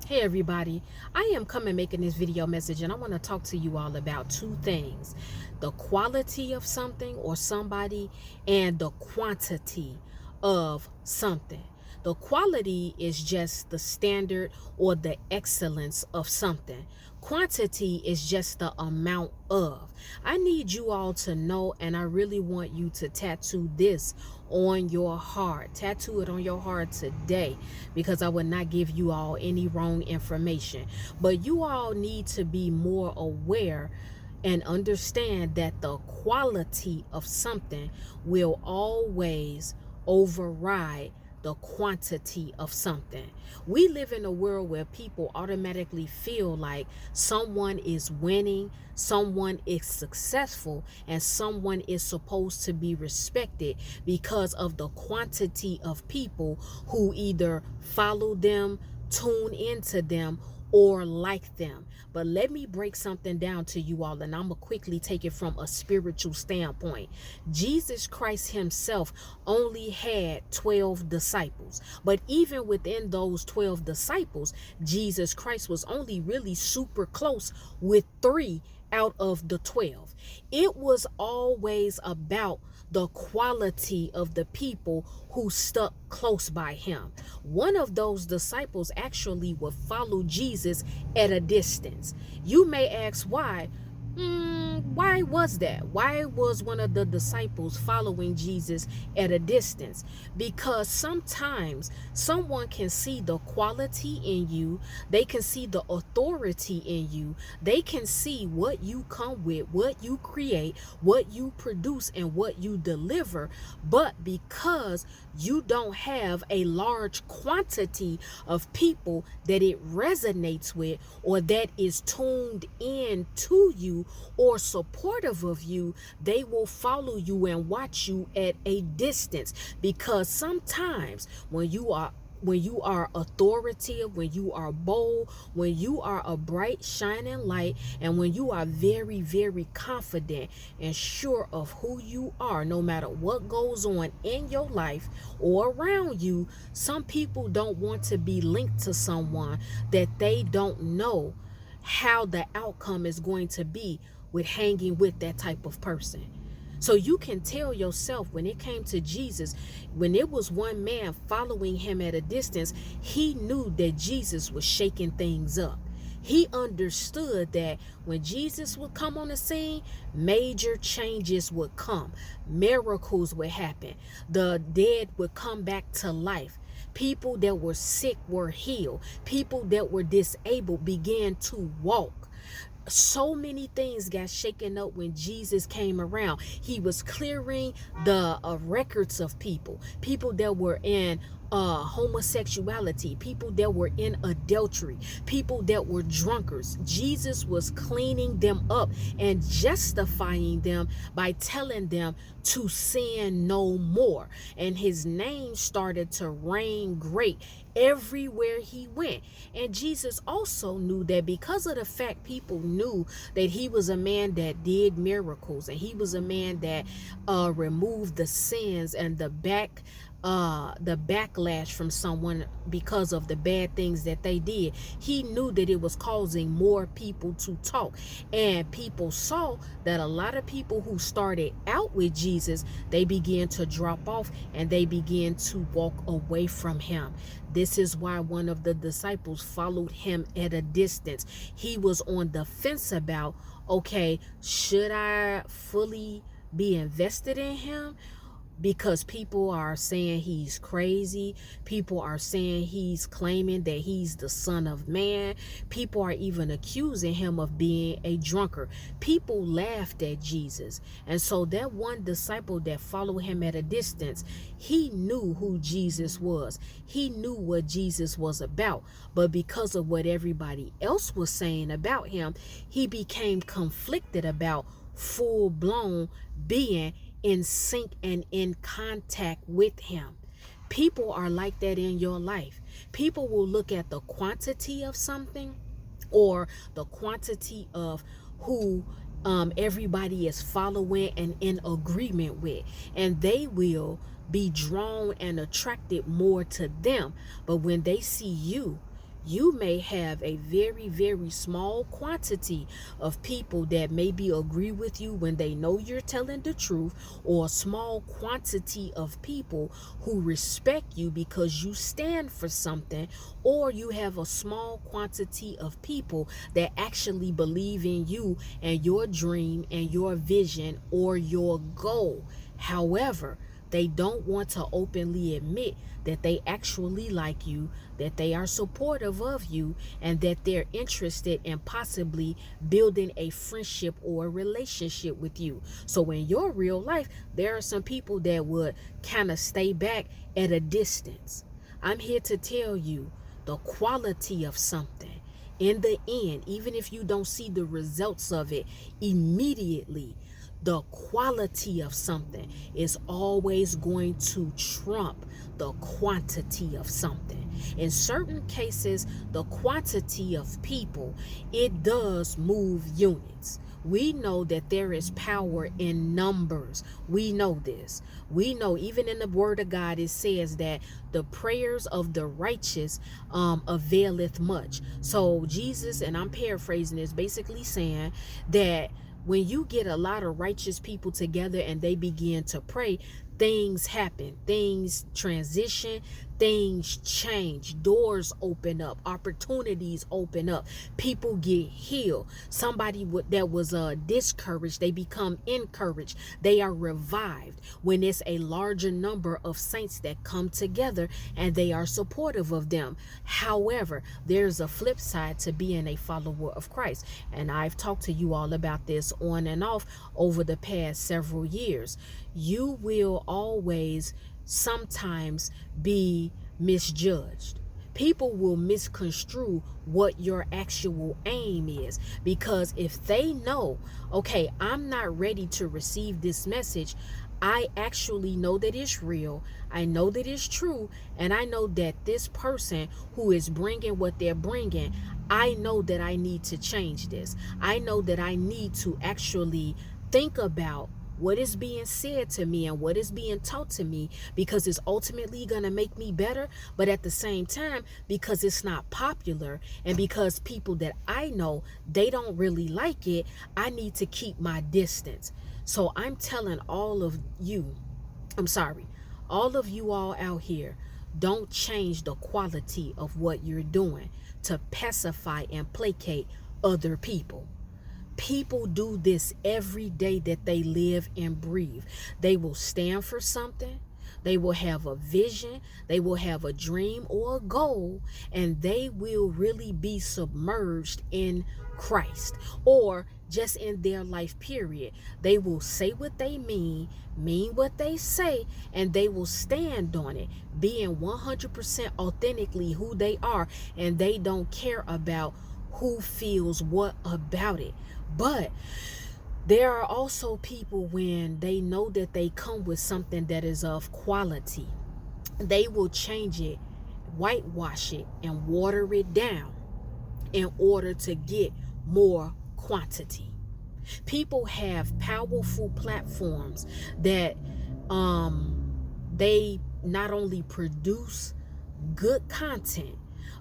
Hey everybody, I am coming making this video message and I want to talk to you all about two things: the quality of something or somebody and the quantity of something. The quality is just the standard or the excellence of something. Quantity is just the amount of. I need you all to know, and I really want you to tattoo this on your heart. Tattoo it on your heart today, because I will not give you all any wrong information. But you all need to be more aware and understand that the quality of something will always override the quantity of something. We live in a world where people automatically feel like someone is winning, someone is successful, and someone is supposed to be respected because of the quantity of people who either follow them, tune into them, or like them. But let me break something down to you all, and I'm gonna quickly take it from a spiritual standpoint. Jesus Christ himself only had 12 disciples, but even within those 12 disciples, Jesus Christ was only really super close with 3 out of the 12. It was always about the quality of the people who stuck close by him. One of those disciples actually would follow Jesus at a distance. You may ask why. Why was that? Why was one of the disciples following Jesus at a distance? Because sometimes someone can see the quality in you, they can see the authority in you, they can see what you come with, what you create, what you produce, and what you deliver. But because you don't have a large quantity of people that it resonates with, or that is tuned in to you or supportive of you, they will follow you and watch you at a distance. Because sometimes when you are authoritative, when you are bold, when you are a bright shining light, and when you are very, very confident and sure of who you are, no matter what goes on in your life or around you, some people don't want to be linked to someone that they don't know how the outcome is going to be with hanging with that type of person. So you can tell yourself, when it came to Jesus, when it was one man following him at a distance, he knew that Jesus was shaking things up. He understood that when Jesus would come on the scene, major changes would come. Miracles would happen. The dead would come back to life. People that were sick were healed. People that were disabled began to walk. So many things got shaken up when Jesus came around. He was clearing the records of people that were in homosexuality, people that were in adultery, people that were drunkards. Jesus was cleaning them up and justifying them by telling them to sin no more. And his name started to reign great everywhere he went. And Jesus also knew that because of the fact people knew that he was a man that did miracles, and he was a man that removed the sins and the backlash from someone because of the bad things that they did, he knew that it was causing more people to talk. And people saw that a lot of people who started out with Jesus, they began to drop off and they began to walk away from him. This is why one of the disciples followed him at a distance. He was on the fence about, okay, should I fully be invested in him? Because people are saying he's crazy. People are saying he's claiming that he's the Son of Man. People are even accusing him of being a drunkard. People laughed at Jesus. And so that one disciple that followed him at a distance, he knew who Jesus was. He knew what Jesus was about. But because of what everybody else was saying about him, he became conflicted about full-blown being in sync and in contact with him. People are like that in your life. People will look at the quantity of something, or the quantity of who everybody is following and in agreement with, and they will be drawn and attracted more to them. But when they see you, You may have a very, very small quantity of people that maybe agree with you when they know you're telling the truth, or a small quantity of people who respect you because you stand for something, or you have a small quantity of people that actually believe in you and your dream and your vision or your goal. However, they don't want to openly admit that they actually like you, that they are supportive of you, and that they're interested in possibly building a friendship or a relationship with you. So in your real life, there are some people that would kind of stay back at a distance. I'm here to tell you the quality of something. In the end, even if you don't see the results of it immediately, the quality of something is always going to trump the quantity of something. In certain cases, the quantity of people, it does move units. We know that there is power in numbers. We know this. We know even in the word of God, it says that the prayers of the righteous availeth much. So Jesus, and I'm paraphrasing, is basically saying that when you get a lot of righteous people together and they begin to pray, things happen, things transition, things change, doors open up, opportunities open up, people get healed. Somebody that was discouraged, they become encouraged, they are revived when it's a larger number of saints that come together and they are supportive of them. However, there's a flip side to being a follower of Christ, and I've talked to you all about this on and off over the past several years. You will always sometimes be misjudged. People will misconstrue what your actual aim is, because if they know, okay, I'm not ready to receive this message, I actually know that it's real, I know that it's true, and I know that this person who is bringing what they're bringing, I know that I need to change this. I know that I need to actually think about what is being said to me and what is being taught to me, because it's ultimately going to make me better. But at the same time, because it's not popular and because people that I know, they don't really like it, I need to keep my distance. So I'm telling all of you, all of you all out here, don't change the quality of what you're doing to pacify and placate other people. People do this every day that they live and breathe. They will stand for something. They will have a vision. They will have a dream or a goal, and they will really be submerged in Christ, or just in their life period. They will say what they mean what they say, and they will stand on it, being 100% authentically who they are, and they don't care about who feels what about it. But there are also people, when they know that they come with something that is of quality, they will change it, whitewash it, and water it down in order to get more quantity. People have powerful platforms that they not only produce good content,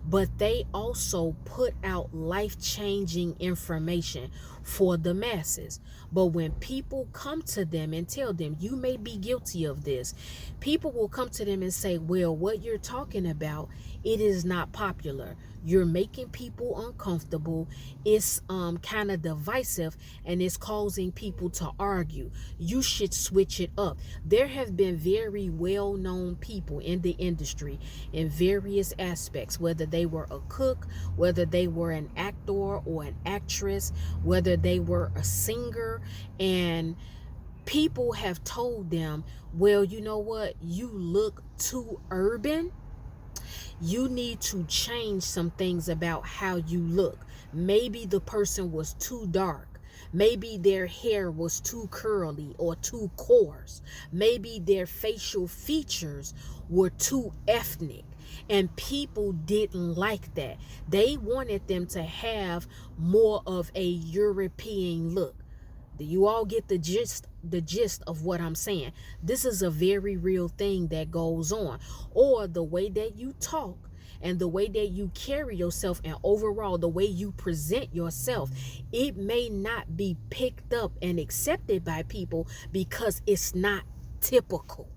but they also put out life-changing information for the masses. But when people come to them and tell them, you may be guilty of this, people will come to them and say, well, what you're talking about, it is not popular. You're making people uncomfortable. It's kind of divisive, and it's causing people to argue. You should switch it up. There have been very well-known people in the industry in various aspects, whether they were a cook, whether they were an actor or an actress, whether they were a singer, and people have told them, well, you know what? You look too urban. You need to change some things about how you look. Maybe the person was too dark. Maybe their hair was too curly or too coarse. Maybe their facial features were too ethnic. And people didn't like that. They wanted them to have more of a European look. Do you all get the gist of what I'm saying? This is a very real thing that goes on. Or the way that you talk and the way that you carry yourself, and overall the way you present yourself, it may not be picked up and accepted by people because it's not typical.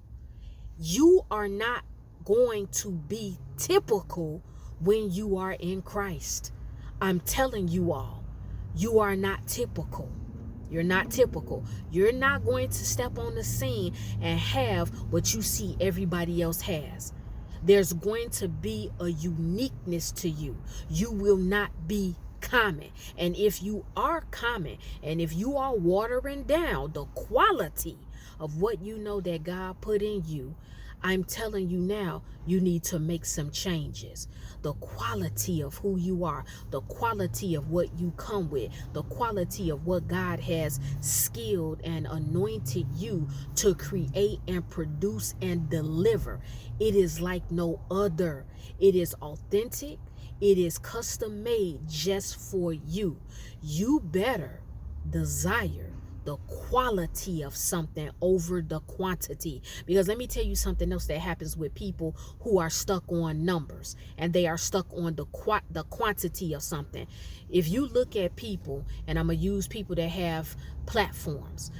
You are not going to be typical when you are in Christ. I'm telling you all, you are not typical. You're not typical. You're not going to step on the scene and have what you see everybody else has. There's going to be a uniqueness to you. You will not be common. And if you are common, and if you are watering down the quality of what you know that God put in you, I'm telling you now, you need to make some changes. The quality of who you are, the quality of what you come with, the quality of what God has skilled and anointed you to create and produce and deliver. It is like no other. It is authentic. It is custom made just for you. You better desire the quality of something over the quantity. Because let me tell you something else that happens with people who are stuck on numbers, and they are stuck on the quantity of something. If you look at people, and I'm going to use people that have platforms,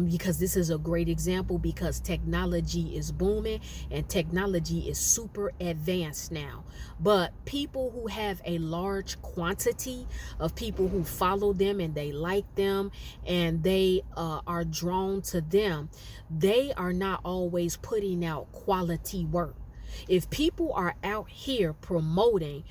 because this is a great example, because technology is booming and technology is super advanced now. But people who have a large quantity of people who follow them and they like them and they are drawn to them, they are not always putting out quality work. If people are out here promoting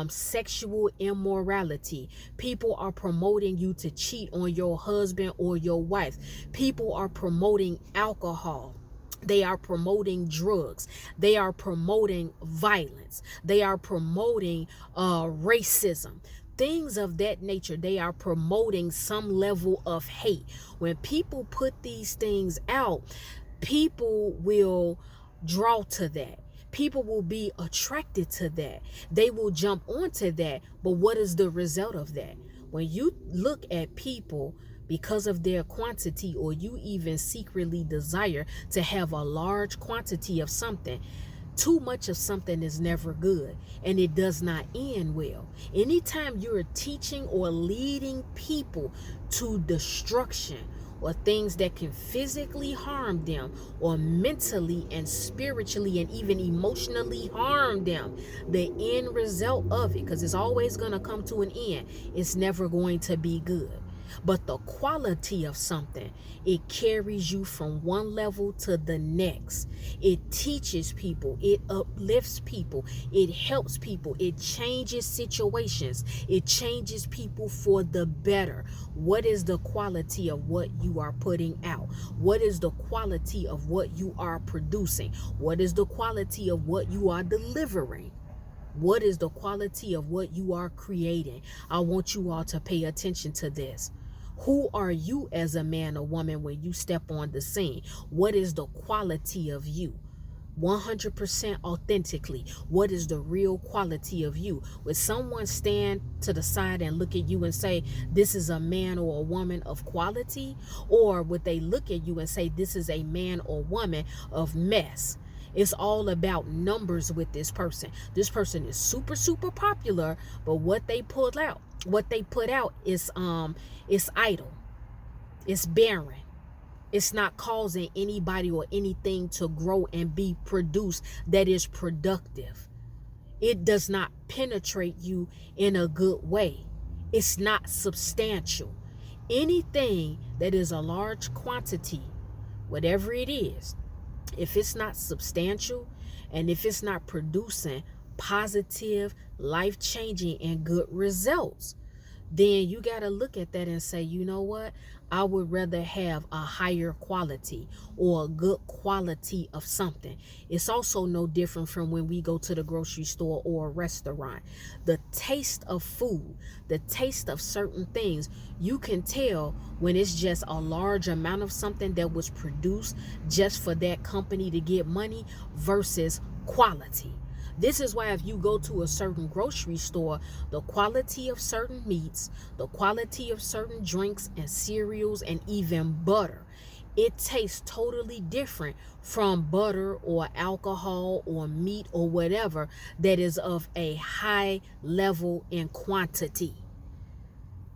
sexual immorality, people are promoting you to cheat on your husband or your wife, people are promoting alcohol, they are promoting drugs, they are promoting violence, they are promoting racism, things of that nature. They are promoting some level of hate. When people put these things out, people will draw to that. People will be attracted to that. They will jump onto that. But what is the result of that? When you look at people because of their quantity, or you even secretly desire to have a large quantity of something, too much of something is never good, and it does not end well. Anytime you're teaching or leading people to destruction, or things that can physically harm them, or mentally and spiritually and even emotionally harm them, the end result of it, because it's always going to come to an end, it's never going to be good. But the quality of something, it carries you from one level to the next. It teaches people, it uplifts people, it helps people, it changes situations, it changes people for the better. What is the quality of what you are putting out? What is the quality of what you are producing? What is the quality of what you are delivering? What is the quality of what you are creating? I want you all to pay attention to this. Who are you as a man or woman when you step on the scene? What is the quality of you? 100% authentically, what is the real quality of you? Would someone stand to the side and look at you and say, this is a man or a woman of quality? Or would they look at you and say, this is a man or woman of mess? It's all about numbers with this person. This person is super, super popular, but what they put out is idle. It's barren. It's not causing anybody or anything to grow and be produced that is productive. It does not penetrate you in a good way. It's not substantial. Anything that is a large quantity, whatever it is, if it's not substantial and if it's not producing positive, life-changing, and good results, then you got to look at that and say, you know what? I would rather have a higher quality or a good quality of something. It's also no different from when we go to the grocery store or a restaurant. The taste of food, the taste of certain things, you can tell when it's just a large amount of something that was produced just for that company to get money versus quality. This is why if you go to a certain grocery store, the quality of certain meats, the quality of certain drinks and cereals and even butter, it tastes totally different from butter or alcohol or meat or whatever that is of a high level in quantity.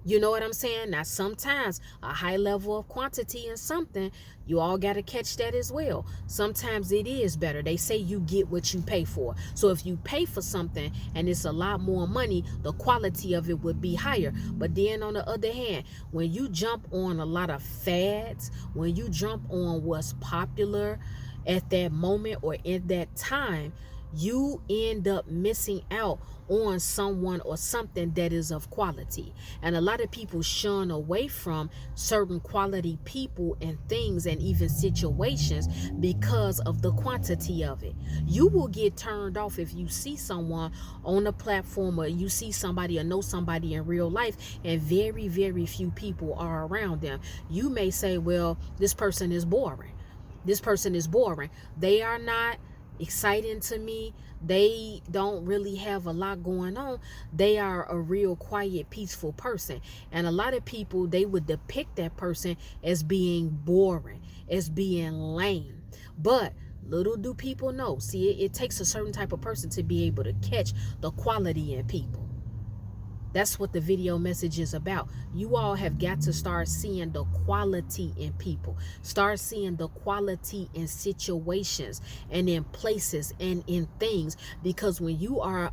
You know what I'm saying? Now, sometimes a high level of quantity in something, you all got to catch that as well. Sometimes it is better. They say you get what you pay for. So if you pay for something and it's a lot more money, the quality of it would be higher. But then on the other hand, when you jump on a lot of fads, when you jump on what's popular at that moment or in that time, you end up missing out on someone or something that is of quality. And a lot of people shun away from certain quality people and things and even situations because of the quantity of it. You will get turned off if you see someone on a platform or you see somebody or know somebody in real life and very, very few people are around them. You may say, well, this person is boring. This person is boring. They are not exciting to me. They don't really have a lot going on. They are a real quiet, peaceful person. And a lot of people, they would depict that person as being boring, as being lame. But little do people know, see, it takes a certain type of person to be able to catch the quality in people. That's what the video message is about. You all have got to start seeing the quality in people. Start seeing the quality in situations and in places and in things. Because when you are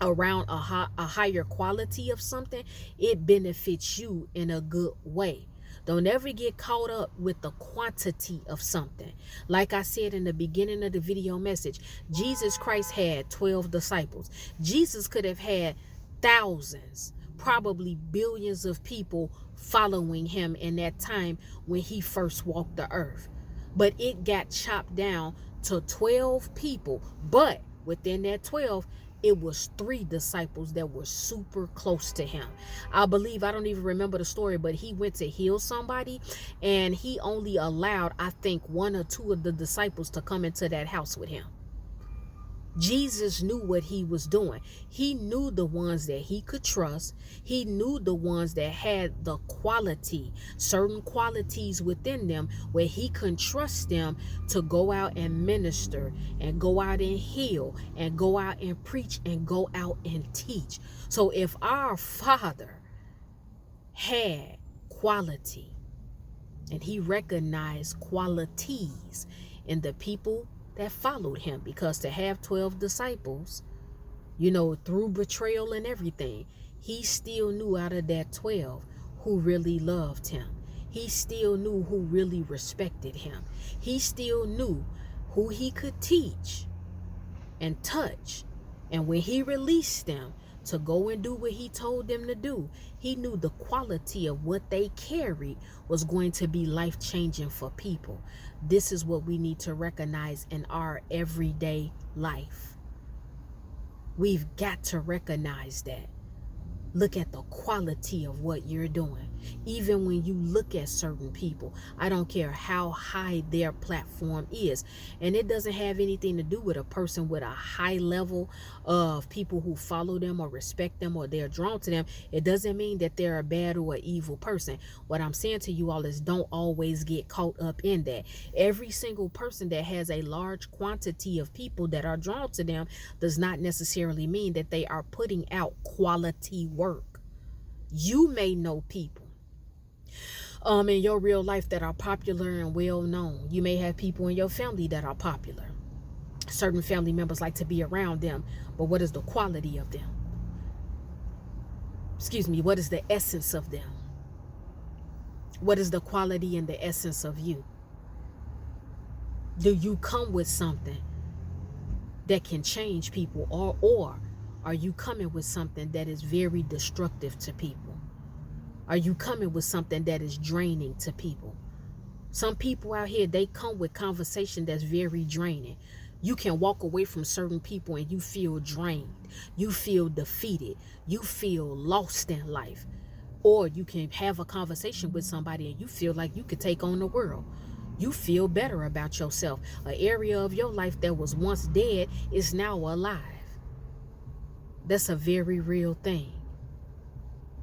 around a higher quality of something, it benefits you in a good way. Don't ever get caught up with the quantity of something. Like I said in the beginning of the video message, Jesus Christ had 12 disciples. Jesus could have had thousands, probably billions of people following him in that time when he first walked the earth. But it got chopped down to 12 people. But within that 12, it was 3 disciples that were super close to him. I believe, I don't even remember the story, but he went to heal somebody and he only allowed, I think, 1 or 2 of the disciples to come into that house with him. Jesus knew what he was doing. He knew the ones that he could trust. He knew the ones that had the quality, certain qualities within them where he could trust them to go out and minister and go out and heal and go out and preach and go out and teach. So if our Father had quality and he recognized qualities in the people that followed him, because to have 12 disciples, you know, through betrayal and everything, he still knew out of that 12 who really loved him. He still knew who really respected him. He still knew who he could teach and touch. And when he released them to go and do what he told them to do, he knew the quality of what they carried was going to be life-changing for people. This is what we need to recognize in our everyday life. We've got to recognize that. Look at the quality of what you're doing. Even when you look at certain people, I don't care how high their platform is. And it doesn't have anything to do with a person with a high level of people who follow them or respect them or they're drawn to them. It doesn't mean that they're a bad or an evil person. What I'm saying to you all is don't always get caught up in that. Every single person that has a large quantity of people that are drawn to them does not necessarily mean that they are putting out quality work. You may know people in your real life that are popular and well known. You may have people in your family that are popular. Certain family members like to be around them, but what is the quality of them? Excuse me, what is the essence of them? What is the quality and the essence of you? Do you come with something that can change people, or are you coming with something that is very destructive to people? Are you coming with something that is draining to people? Some people out here, they come with conversation that's very draining. You can walk away from certain people and you feel drained. You feel defeated. You feel lost in life. Or you can have a conversation with somebody and you feel like you could take on the world. You feel better about yourself. An area of your life that was once dead is now alive. That's a very real thing.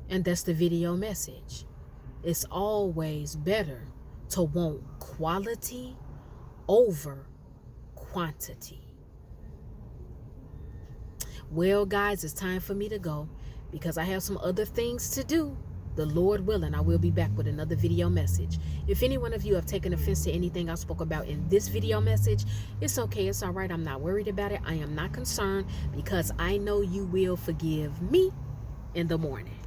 And that's the video message. It's always better to want quality over quantity. Well, guys, it's time for me to go because I have some other things to do. The Lord willing, I will be back with another video message. If any one of you have taken offense to anything I spoke about in this video message, it's okay. It's all right. I'm not worried about it. I am not concerned because I know you will forgive me in the morning.